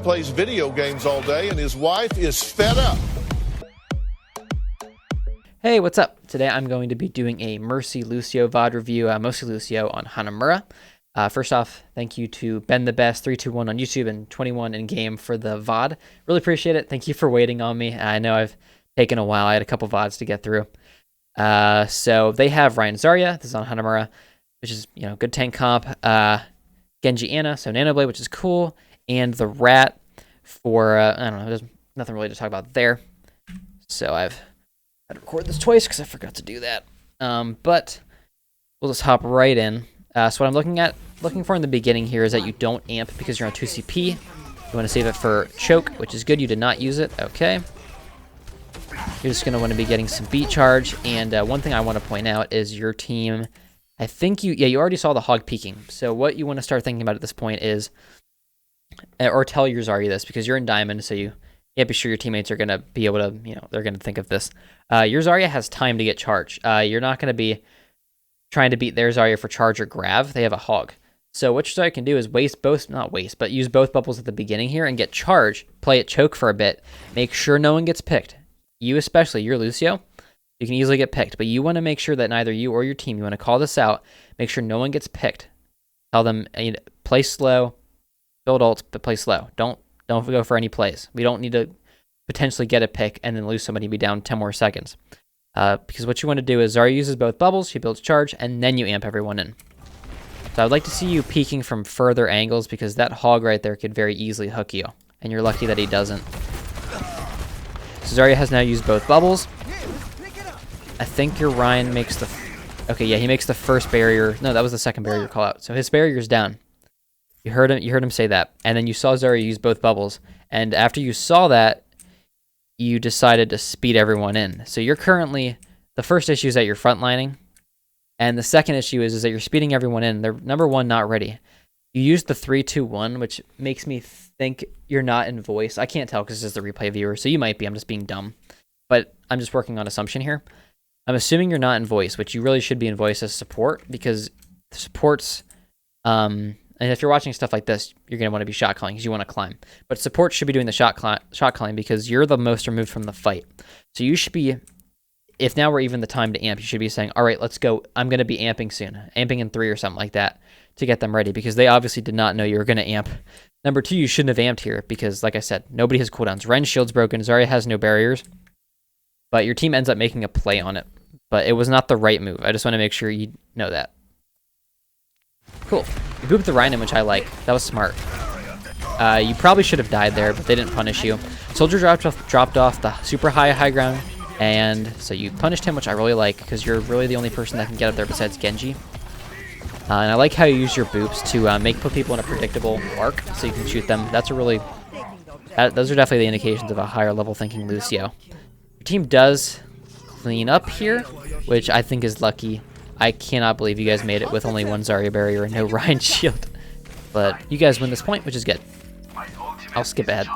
plays video games all day, and his wife is fed up. Hey, what's up? Today I'm going to be doing a Mercy Lucio VOD review, mostly Lucio on Hanamura. First off, thank you to Ben the Best 321 on YouTube and 21 in game for the VOD. Really appreciate it. Thank you for waiting on me. I know I've taken a while. I had a couple VODs to get through. So they have Ryan Zarya. This is on Hanamura, which is, you know, good tank comp. Genji Anna, so Nanoblade, which is cool. And the Rat for, I don't know, there's nothing really to talk about there. So I've had to record this twice because I forgot to do that. But we'll just hop right in. So what I'm looking for in the beginning here is that you don't amp because you're on 2 CP. You want to save it for choke, which is good. You did not use it. Okay. You're just going to want to be getting some beat charge. And one thing I want to point out is your team, I think you already saw the hog peeking. So what you want to start thinking about at this point is, or tell your Zarya this because you're in diamond, so you can't be sure your teammates are going to be able to, you know, they're going to think of this. Your Zarya has time to get charge. You're not going to be trying to beat their Zarya for charge or grab. They have a hog. So what your Zarya can do is use both bubbles at the beginning here and get charge, play it choke for a bit, make sure no one gets picked. You especially, you're Lucio, you can easily get picked, but you want to make sure that neither you or your team, you want to call this out, make sure no one gets picked. Tell them, play slow, build ults, but play slow. Don't go for any plays. We don't need to potentially get a pick and then lose somebody and be down 10 more seconds. Because what you want to do is Zarya uses both bubbles, she builds charge, and then you amp everyone in. So I'd like to see you peeking from further angles because that hog right there could very easily hook you. And you're lucky that he doesn't. So Zarya has now used both bubbles. I think your Ryan makes the... Okay, yeah, he makes the first barrier. No, that was the second barrier call out. So his barrier's down. You heard him say that. And then you saw Zarya use both bubbles. And after you saw that, you decided to speed everyone in. So you're currently... The first issue is that you're frontlining. And the second issue is that you're speeding everyone in. They're, number one, not ready. You used the 3-2-1, which makes me think you're not in voice. I can't tell because this is the replay viewer, so you might be. I'm just being dumb. But I'm just working on assumption here. I'm assuming you're not in voice, which you really should be in voice as support because supports... and if you're watching stuff like this, you're going to want to be shot calling because you want to climb. But support should be doing the shot calling because you're the most removed from the fight. So you should be... If now we're even the time to amp, you should be saying, all right, let's go. I'm going to be amping soon. Amping in 3 or something like that to get them ready because they obviously did not know you were going to amp. Number 2, you shouldn't have amped here because, like I said, nobody has cooldowns. Ren's shield's broken. Zarya has no barriers. But your team ends up making a play on it. But it was not the right move. I just want to make sure you know that. Cool. You booped the Rhino, which I like. That was smart. You probably should have died there, but they didn't punish you. Soldier dropped off the super high ground. And so you punished him, which I really like, because you're really the only person that can get up there besides Genji. And I like how you use your boops to put people in a predictable arc, so you can shoot them. That's a really... those are definitely the indications of a higher level thinking Lucio. Your team does clean up here, which I think is lucky. I cannot believe you guys made it with only one Zarya barrier and no Ryan shield. But you guys win this point, which is good. I'll skip ahead.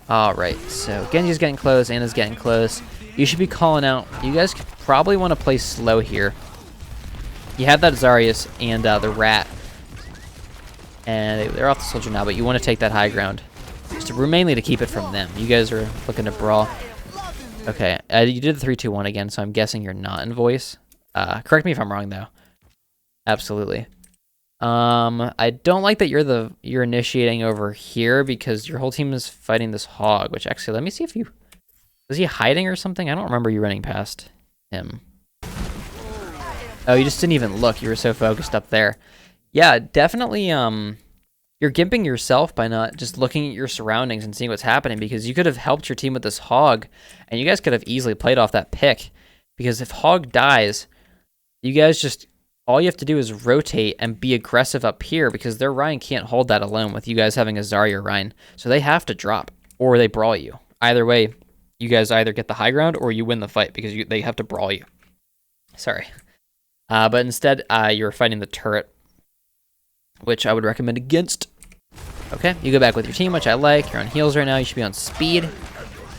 Alright, so Genji's getting close, Anna's getting close. You should be calling out. You guys probably want to play slow here. You have that Zarya and the Rat. And they're off the Soldier now, but you want to take that high ground. Just mainly to keep it from them. You guys are looking to brawl. Okay, you did the 3-2-1 again, so I'm guessing you're not in voice. Correct me if I'm wrong, though. Absolutely. I don't like that you're initiating over here because your whole team is fighting this hog, which actually, let me see if you... Was he hiding or something? I don't remember you running past him. Oh, you just didn't even look. You were so focused up there. Yeah, definitely, you're gimping yourself by not just looking at your surroundings and seeing what's happening because you could have helped your team with this hog and you guys could have easily played off that pick because if hog dies, you guys just... All you have to do is rotate and be aggressive up here because their Ryan can't hold that alone with you guys having a Zarya Ryan. So they have to drop or they brawl you. Either way, you guys either get the high ground or you win the fight because they have to brawl you. Sorry. But instead, you're fighting the turret, which I would recommend against. Okay, you go back with your team, which I like. You're on heals right now. You should be on speed.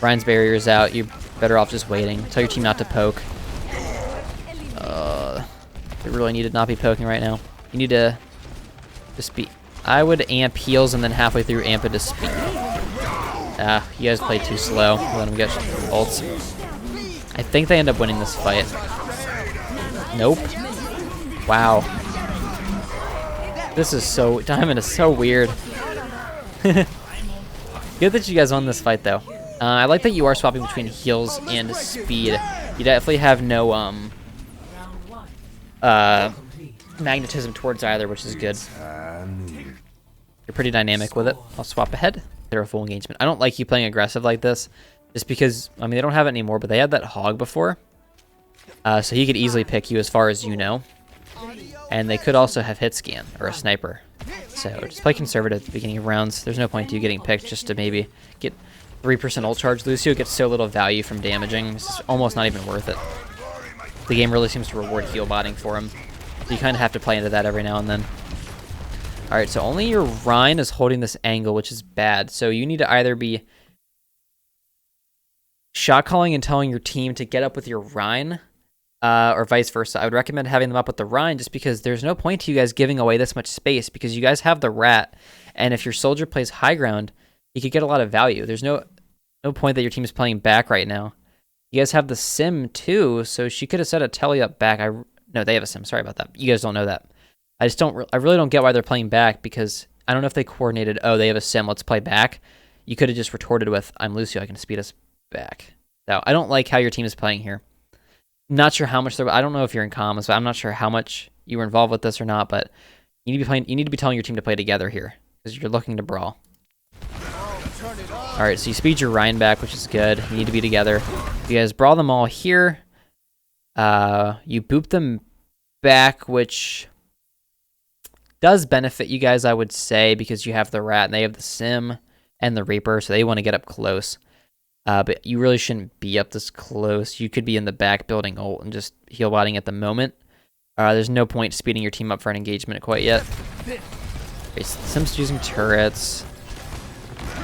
Ryan's barrier is out. You're better off just waiting. Tell your team not to poke. They really need to not be poking right now. You need to just be... I would amp heals and then halfway through amp it to speed. You guys played too slow. Let them get ults. I think they end up winning this fight. Nope. Wow. This is so... Diamond is so weird. Good that you guys won this fight, though. I like that you are swapping between heals and speed. You definitely have no magnetism towards either, which is good. You're pretty dynamic with it. I'll swap ahead. They're a full engagement. I don't like you playing aggressive like this, just because, I mean, they don't have it anymore, but they had that hog before. So he could easily pick you as far as you know. And they could also have hit scan or a sniper. So just play conservative at the beginning of rounds. There's no point to you getting picked just to maybe get 3% ult charge. Lucio gets so little value from damaging. It's just almost not even worth it. The game really seems to reward heal botting for him. So you kind of have to play into that every now and then. Alright, so only your Rhine is holding this angle, which is bad. So you need to either be shot calling and telling your team to get up with your Rhine, or vice versa. I would recommend having them up with the Rhine just because there's no point to you guys giving away this much space because you guys have the rat, and if your soldier plays high ground, you could get a lot of value. There's no point that your team is playing back right now. You guys have the sim too, so she could have set a telly up back. No, they have a sim. Sorry about that. You guys don't know that. I really don't get why they're playing back because I don't know if they coordinated, oh, they have a sim, let's play back. You could have just retorted with, I'm Lucio, I can speed us back. So I don't like how your team is playing here. Not sure how much I don't know if you're in comms, but I'm not sure how much you were involved with this or not, but you need to be telling your team to play together here because you're looking to brawl. Alright, so you speed your Rhine back, which is good. You need to be together. You guys brawl them all here. You boop them back, which does benefit you guys, I would say, because you have the rat and they have the sim and the Reaper, so they want to get up close. But you really shouldn't be up this close. You could be in the back building ult and just heal botting at the moment. There's no point speeding your team up for an engagement quite yet. Okay, Sim's using turrets.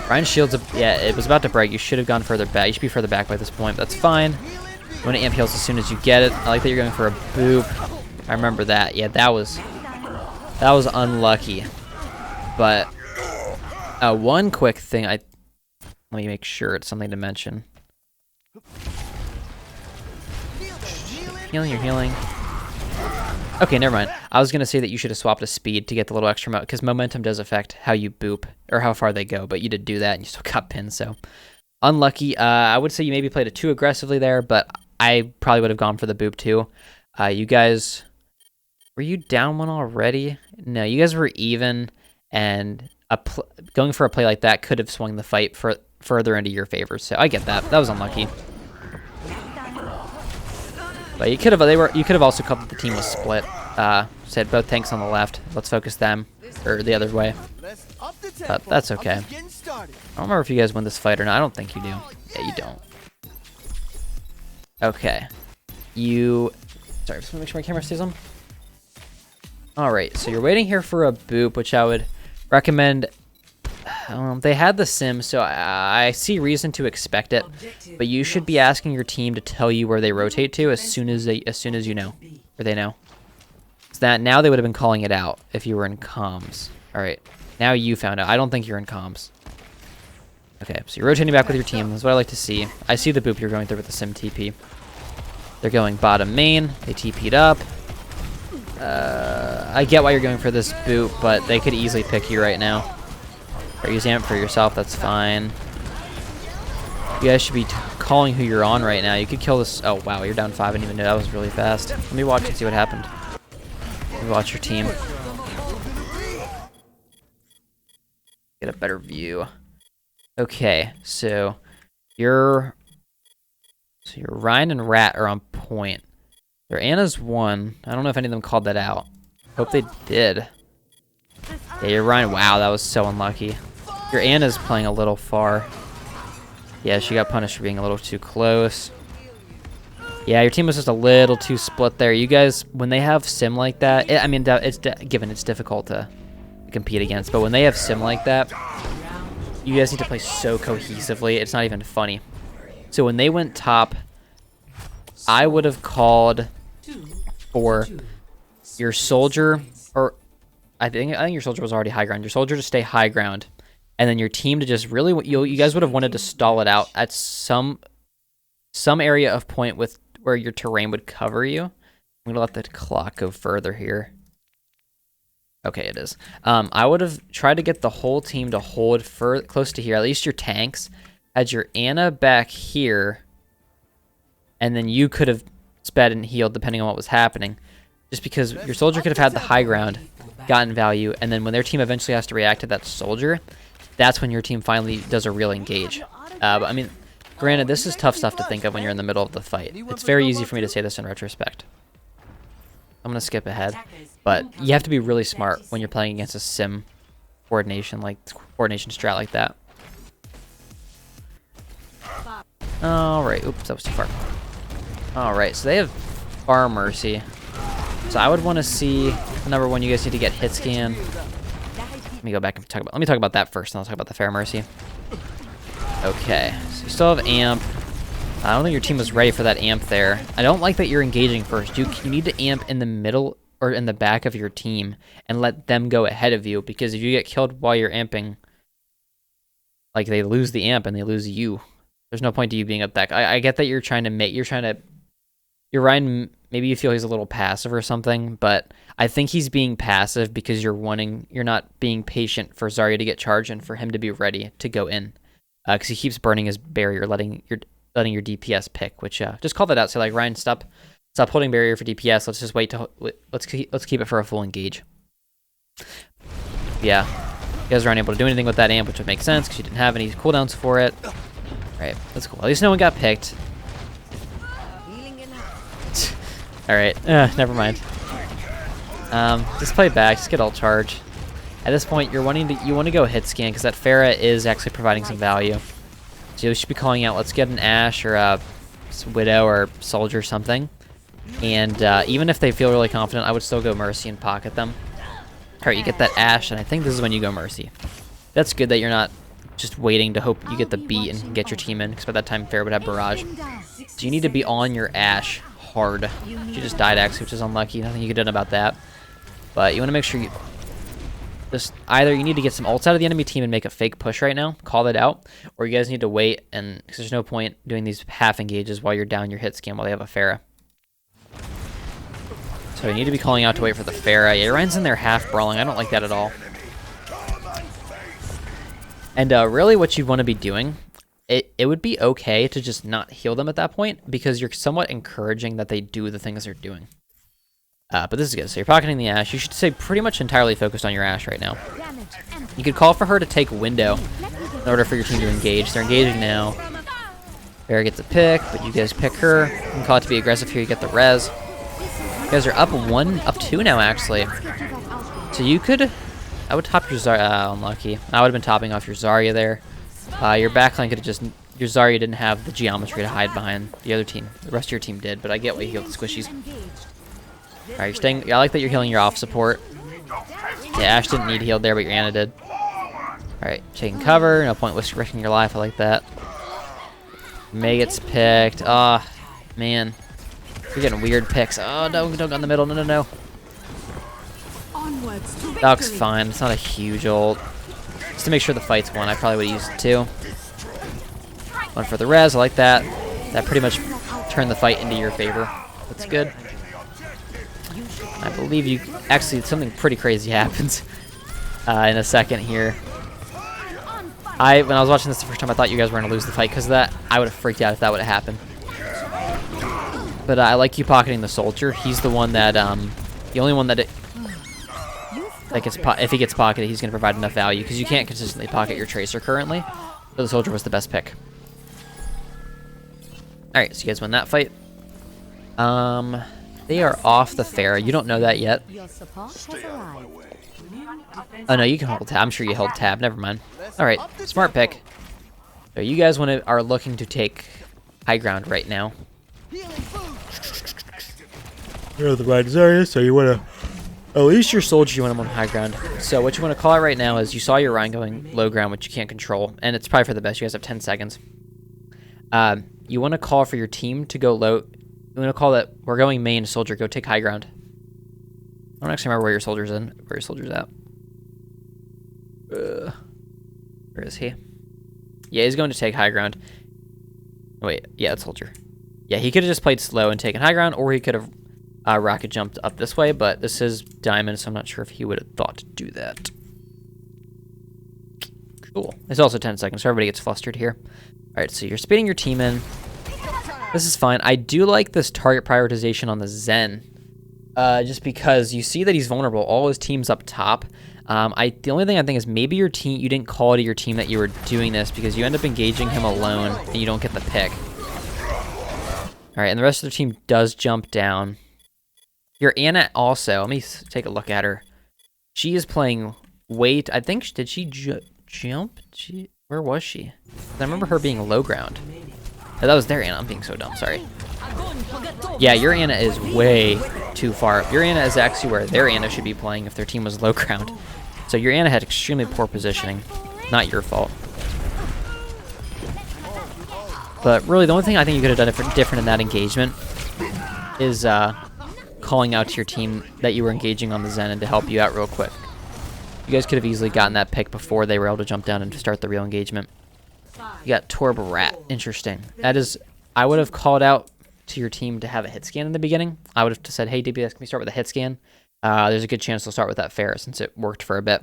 Ryan's shield's up. Yeah, it was about to break. You should have gone further back. You should be further back by this point, but that's fine. You want to amp heals as soon as you get it. I like that you're going for a boop. I remember that. Yeah, that was unlucky. But one quick thing, let me make sure it's something to mention. Healing, you're healing. Okay, never mind. I was going to say that you should have swapped to speed to get the little extra because momentum does affect how you boop or how far they go, but you did do that and you still got pinned, so unlucky. I would say you maybe played it too aggressively there, but I probably would have gone for the boop too. You guys, were you down one already? No, you guys were even, and going for a play like that could have swung the fight further into your favor, so I get that. That was unlucky. But you could have also covered the team was split. Said both tanks on the left. Let's focus them, or the other way. But that's okay. I don't remember if you guys win this fight or not. I don't think you do. Yeah, you don't. Okay. Sorry, just want to make sure my camera stays on. Alright, so you're waiting here for a boop, which I would recommend. They had the sim, so I see reason to expect it, but you should be asking your team to tell you where they rotate to as soon as you know, or they know. So that now they would have been calling it out if you were in comms. All right, now you found out. I don't think you're in comms. Okay, so you're rotating back with your team. That's what I like to see. I see the boop you're going through with the sim TP. They're going bottom main. They TP'd up. I get why you're going for this boop, but they could easily pick you right now. Or use amp for yourself, that's fine. You guys should be calling who you're on right now. You could kill this. Oh, wow, you're down 5. I didn't even know that was really fast. Let me watch and see what happened. Let me watch your team. Get a better view. Okay, so your Ryan and Rat are on point. Their Anna's 1. I don't know if any of them called that out. Hope they did. Yeah, you're Ryan. Wow, that was so unlucky. Your Anna's playing a little far. Yeah, she got punished for being a little too close. Yeah, your team was just a little too split there. You guys, when they have sim like that, I mean, given it's difficult to compete against, but when they have sim like that, you guys need to play so cohesively. It's not even funny. So when they went top, I would have called for your soldier, or I think your soldier was already high ground. Your soldier to stay high ground, and then your team to just really, you guys would have wanted to stall it out at some area of point with where your terrain would cover you. I'm gonna let the clock go further here. Okay, it is. I would have tried to get the whole team to hold close to here. At least your tanks had your Ana back here, and then you could have sped and healed depending on what was happening. Just because your soldier could have had the high ground, gotten value, and then when their team eventually has to react to that soldier, that's when your team finally does a real engage. But I mean, granted, this is tough stuff to think of when you're in the middle of the fight. It's very easy for me to say this in retrospect. I'm going to skip ahead. But you have to be really smart when you're playing against a sim coordination strat like that. Alright, oops, that was too far. Alright, so they have Far Mercy. So I would want to see, number one, you guys need to get hit scan. Let me go back and let me talk about that first, and I'll talk about the Fair Mercy. Okay, so you still have amp. I don't think your team was ready for that amp there. I don't like that you're engaging first. You need to amp in the middle or in the back of your team and let them go ahead of you, because if you get killed while you're amping, like, they lose the amp and they lose you. There's no point to you being up back. I get that you're Ryan, maybe you feel he's a little passive or something, but I think he's being passive because you're not being patient for Zarya to get charged and for him to be ready to go in. Because he keeps burning his barrier, letting your DPS pick, which, just call that out. So, like, Ryan, stop holding barrier for DPS. Let's just wait to, let's keep it for a full engage. Yeah, you guys are unable to do anything with that amp, which would make sense because you didn't have any cooldowns for it. Alright, that's cool. At least no one got picked. Alright, never mind. Just play back, just get ult charge. At this point, you want to go hit scan because that Pharah is actually providing some value. So you should be calling out, let's get an Ashe or a Widow or Soldier or something. And even if they feel really confident, I would still go Mercy and pocket them. Alright, you get that Ashe, and I think this is when you go Mercy. That's good that you're not just waiting to hope you get the beat and get your team in, because by that time Pharah would have Barrage. So you need to be on your Ashe hard. She just died actually, which is unlucky. Nothing you could do about that. But you want to make sure you just either you need to get some ults out of the enemy team and make a fake push right now, call that out, or you guys need to wait, and because there's no point doing these half engages while you're down your hit scan while they have a Pharah. So you need to be calling out to wait for the Pharah. Yeah, Ryan's in there half brawling. I don't like that at all. And really what you want to be doing, it would be okay to just not heal them at that point, because you're somewhat encouraging that they do the things they're doing. But this is good. So you're pocketing the Ashe. You should stay pretty much entirely focused on your Ashe right now. You could call for her to take window in order for your team to engage. They're engaging now. Pharah gets a pick, but you guys pick her. You can call it to be aggressive here. You get the res. You guys are up 2 now, actually. So you could... I would top your Zarya. Unlucky. I would have been topping off your Zarya there. Your backline could have just... Your Zarya didn't have the geometry to hide behind the other team. The rest of your team did, but I get why you healed the squishies. Alright, you're staying... I like that you're healing your off support. Yeah, Ashe didn't need healed there, but your Ana did. Alright, taking cover. No point risking your life. I like that. May gets picked. Ah, man. You're getting weird picks. Oh, no, don't go in the middle. No, no, no. Doc's fine. It's not a huge ult. Just to make sure the fight's won, I probably would have used it too. One for the res. I like that. That pretty much turned the fight into your favor. That's good. I believe you... Actually, something pretty crazy happens in a second here. When I was watching this the first time, I thought you guys were going to lose the fight because of that. I would have freaked out if that would have happened. But I like you pocketing the Soldier. He's the one that... the only one that... if he gets pocketed, he's going to provide enough value because you can't consistently pocket your Tracer currently. So the Soldier was the best pick. Alright, so you guys win that fight. They are off the Pharah. You don't know that yet. Oh no, you can hold tab. I'm sure you held tab. Never mind. Alright, smart pick. So you guys are looking to take high ground right now. You're the right Zarya, so you want to... At least your Soldier, you want him on high ground. So what you want to call out right now is you saw your Ryan going low ground, which you can't control. And it's probably for the best. You guys have 10 seconds. You want to call for your team to go low... You want to call that we're going main Soldier, go take high ground. I don't actually remember where your soldier's in. Where your soldier's at. Where is he? Yeah, he's going to take high ground. Wait, yeah, it's soldier. Yeah, he could have just played slow and taken high ground, or he could have rocket jumped up this way, but this is diamond, so I'm not sure if he would have thought to do that. Cool. It's also 10 seconds, so everybody gets flustered here. Alright, so you're speeding your team in. This is fine. I do like this target prioritization on the Zen. Just because you see that he's vulnerable. All his team's up top. The only thing I think is maybe your team, you didn't call to your team that you were doing this because you end up engaging him alone and you don't get the pick. Alright, and the rest of the team does jump down. Your Anna also, let me take a look at her. She is playing I think, did she jump? Where was she? I remember her being low ground. Oh, that was their Anna. I'm being so dumb, sorry. Yeah, your Anna is way too far. Your Anna is actually where their Anna should be playing if their team was low ground. So your Anna had extremely poor positioning. Not your fault. But really, the only thing I think you could have done different in that engagement is calling out to your team that you were engaging on the Zen and to help you out real quick. You guys could have easily gotten that pick before they were able to jump down and start the real engagement. You got Torb Rat. Interesting. That is, I would have called out to your team to have a hit scan in the beginning. I would have said, hey, DPS, can we start with a hit scan? There's a good chance they'll start with that fair since it worked for a bit.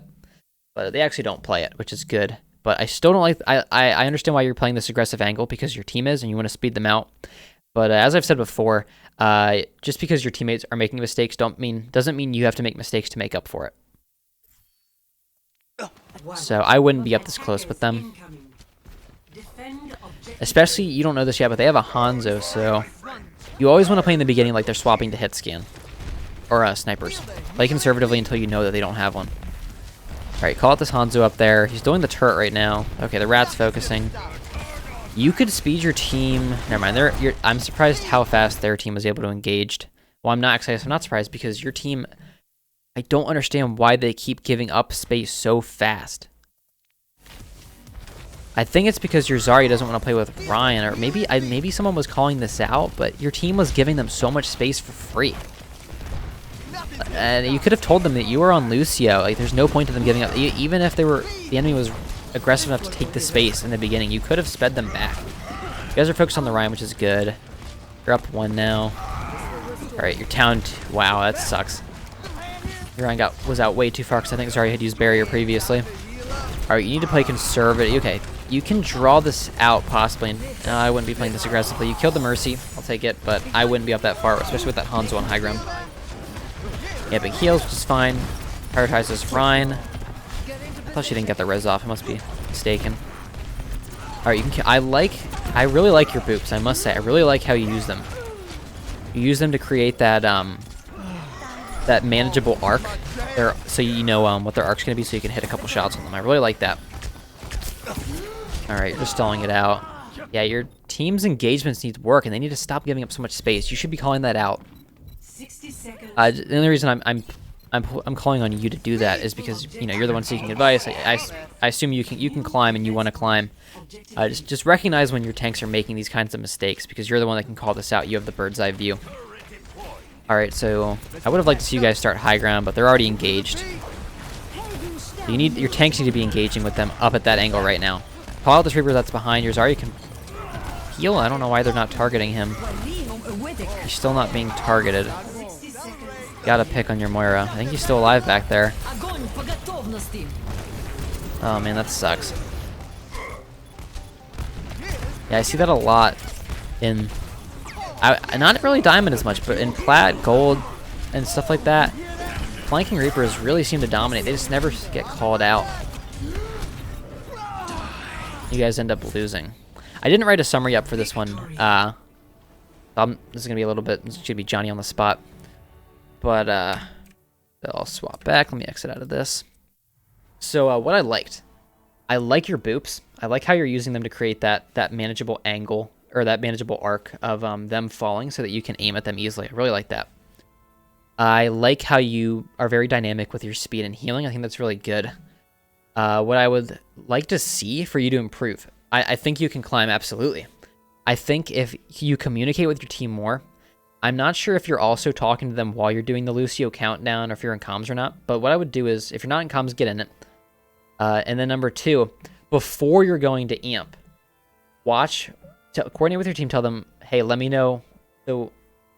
But they actually don't play it, which is good. But I still don't like, I understand why you're playing this aggressive angle because your team is and you want to speed them out. But as I've said before, just because your teammates are making mistakes doesn't mean you have to make mistakes to make up for it. So I wouldn't be up this close with them. Especially, you don't know this yet, but they have a Hanzo, so you always want to play in the beginning like they're swapping to hit scan. Or snipers. Play conservatively until you know that they don't have one. Alright, call out this Hanzo up there. He's doing the turret right now. Okay, the Rat's focusing. You could speed your team. Never mind. I'm surprised how fast their team was able to engage. Well, I'm not surprised because your team, I don't understand why they keep giving up space so fast. I think it's because your Zarya doesn't want to play with Ryan, or maybe someone was calling this out, but your team was giving them so much space for free. And you could have told them that you were on Lucio. Like, there's no point to them giving up. Even if the enemy was aggressive enough to take the space in the beginning, you could have sped them back. You guys are focused on the Ryan, which is good. You're up 1 now. Alright, you're down. Wow, that sucks. Your Ryan was out way too far because I think Zarya had used barrier previously. Alright, you need to play conservative. Okay, you can draw this out possibly. No, I wouldn't be playing this aggressively. You killed the Mercy. I'll take it, but I wouldn't be up that far, especially with that Hanzo on high ground. Yeah, big heals, which is fine. Prioritize this Ryan. I thought she didn't get the res off. I must be mistaken. Alright, you can. I really like your boops, I must say. I really like how you use them. You use them to create that that manageable arc. So you know what their arc's gonna be, so you can hit a couple shots on them. I really like that. Alright, you're just stalling it out. Yeah, your team's engagements need work, and they need to stop giving up so much space. You should be calling that out. 60 seconds. The only reason I'm calling on you to do that is because you're the one seeking advice. I assume you can climb and you want to climb. Just recognize when your tanks are making these kinds of mistakes because you're the one that can call this out. You have the bird's eye view. All right, so I would have liked to see you guys start high ground, but they're already engaged. Your tanks need to be engaging with them up at that angle right now. Call out this Reaper that's behind yours. You can heal. I don't know why they're not targeting him. He's still not being targeted. Got a pick on your Moira. I think he's still alive back there. Oh man, that sucks. Yeah, I see that a lot in... not really Diamond as much, but in Plat, Gold, and stuff like that. Flanking Reapers really seem to dominate. They just never get called out. You guys end up losing. I didn't write a summary up for this one. This is going to be a little bit... This should be Johnny on the spot. But, I'll swap back. Let me exit out of this. So, what I liked. I like your boops. I like how you're using them to create that manageable angle, or that manageable arc of them falling so that you can aim at them easily. I really like that. I like how you are very dynamic with your speed and healing. I think that's really good. What I would like to see for you to improve. I think you can climb, absolutely. I think if you communicate with your team more, I'm not sure if you're also talking to them while you're doing the Lucio countdown or if you're in comms or not, but what I would do is, if you're not in comms, get in it. And then number 2, before you're going to amp, coordinate with your team, tell them, hey, let me know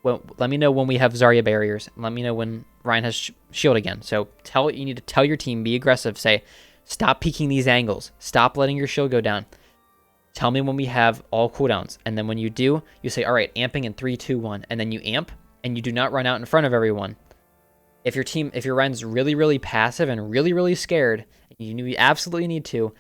when we have Zarya barriers, let me know when Ryan has shield again. So you need to tell your team, be aggressive, say, stop peeking these angles, stop letting your shield go down. Tell me when we have all cooldowns, and then when you do, you say, all right, amping in 3, 2, 1, and then you amp, and you do not run out in front of everyone. If your Ryan's really, really passive and really, really scared, and you absolutely need to,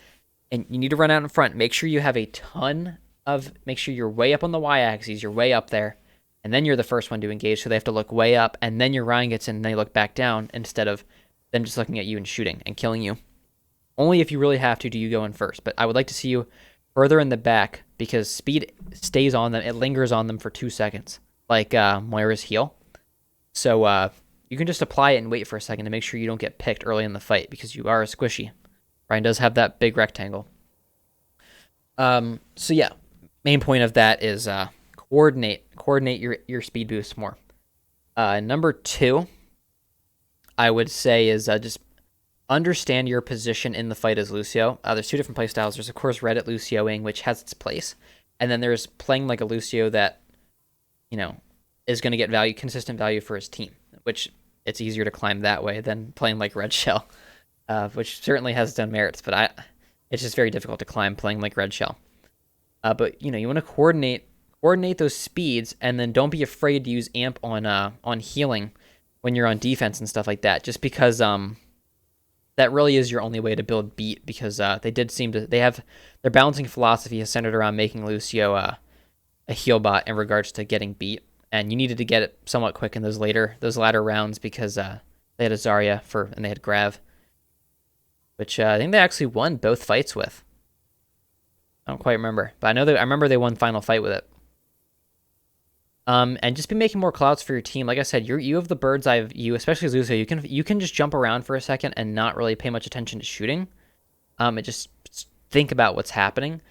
and you need to run out in front, make sure you have make sure you're way up on the y-axis, you're way up there, and then you're the first one to engage, so they have to look way up, and then your Ryan gets in, and they look back down, instead of them just looking at you and shooting and killing you. Only if you really have to do you go in first, but I would like to see you further in the back, because speed stays on them. It lingers on them for 2 seconds, like Moira's heal. So you can just apply it and wait for a second to make sure you don't get picked early in the fight, because you are a squishy. Ryan does have that big rectangle. So yeah, main point of that is coordinate your speed boost more. Number 2, I would say, is just understand your position in the fight as Lucio. There's 2 different playstyles. There's, of course, Reddit Lucioing, which has its place. And then there's playing like a Lucio that, is going to get consistent value for his team, which it's easier to climb that way than playing like Red Shell, which certainly has its own merits, but it's just very difficult to climb playing like Red Shell. But, you want to coordinate those speeds, and then don't be afraid to use amp on healing when you're on defense and stuff like that, just because that really is your only way to build beat, because their balancing philosophy is centered around making Lucio a heal bot in regards to getting beat, and you needed to get it somewhat quick in those latter rounds, because they had a Zarya and they had Grav, which I think they actually won both fights with. I don't quite remember, but I remember they won final fight with it. And just be making more callouts for your team. Like I said, you have the bird's eye view, especially as Lucio. You can just jump around for a second and not really pay much attention to shooting. And just think about what's happening.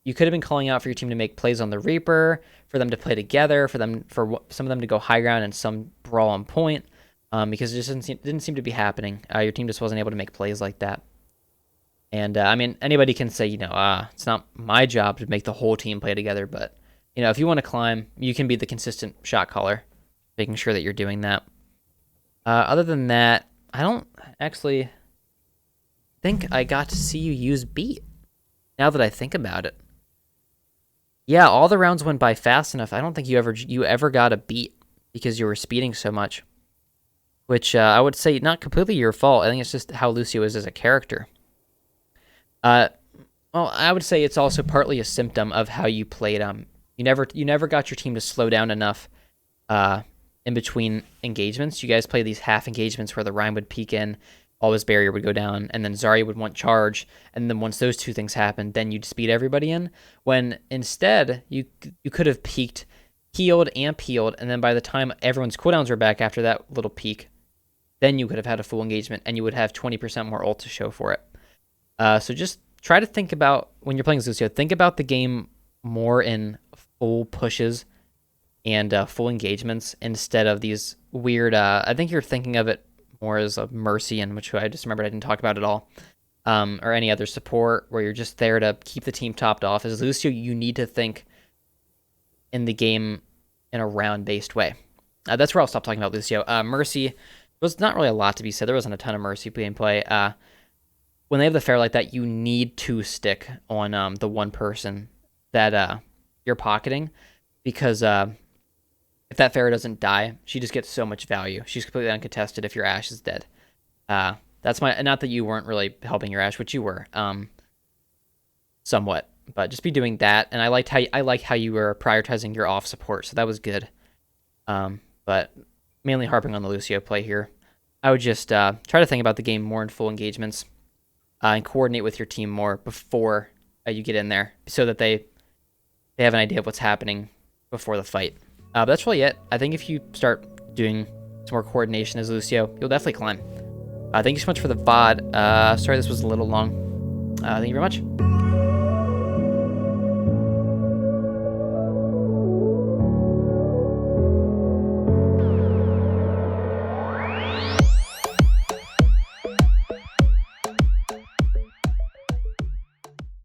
You could have been calling out for your team to make plays on the Reaper, for them to play together, for some of them to go high ground and some brawl on point, because it just didn't seem to be happening. Your team just wasn't able to make plays like that. And I mean, anybody can say, it's not my job to make the whole team play together, but if you want to climb, you can be the consistent shot caller, making sure that you're doing that. Other than that, I don't actually think I got to see you use beat, now that I think about it. Yeah, all the rounds went by fast enough. I don't think you ever got a beat because you were speeding so much, which I would say not completely your fault. I think it's just how Lucio is as a character. Well, I would say it's also partly a symptom of how you played. You never got your team to slow down enough in between engagements. You guys play these half engagements where the Ryan would peek in, all his barrier would go down, and then Zarya would want charge, and then once those 2 things happened, then you'd speed everybody in, when instead you could have peeked, healed, amp healed, and then by the time everyone's cooldowns were back after that little peak, then you could have had a full engagement, and you would have 20% more ult to show for it. So just try to think about, when you're playing Lucio, think about the game more in full pushes and full engagements instead of these weird, I think you're thinking of it more as a Mercy, and which I just remembered I didn't talk about at all, or any other support where you're just there to keep the team topped off. As Lucio, you need to think in the game in a round-based way. That's where I'll stop talking about Lucio. Mercy was not really a lot to be said. There wasn't a ton of Mercy gameplay. When they have the Pharah like that, you need to stick on the one person that you're pocketing, because if that Pharah doesn't die, she just gets so much value. She's completely uncontested if your Ashe is dead. That's not that you weren't really helping your Ashe, which you were, somewhat, but just be doing that. And I like how you were prioritizing your off support, so that was good. But mainly harping on the Lucio play here. I would just try to think about the game more in full engagements, and coordinate with your team more before you get in there, so that they have an idea of what's happening before the fight. But that's really it. I think if you start doing some more coordination as Lucio, you'll definitely climb. Thank you so much for the VOD. Sorry this was a little long. Thank you very much.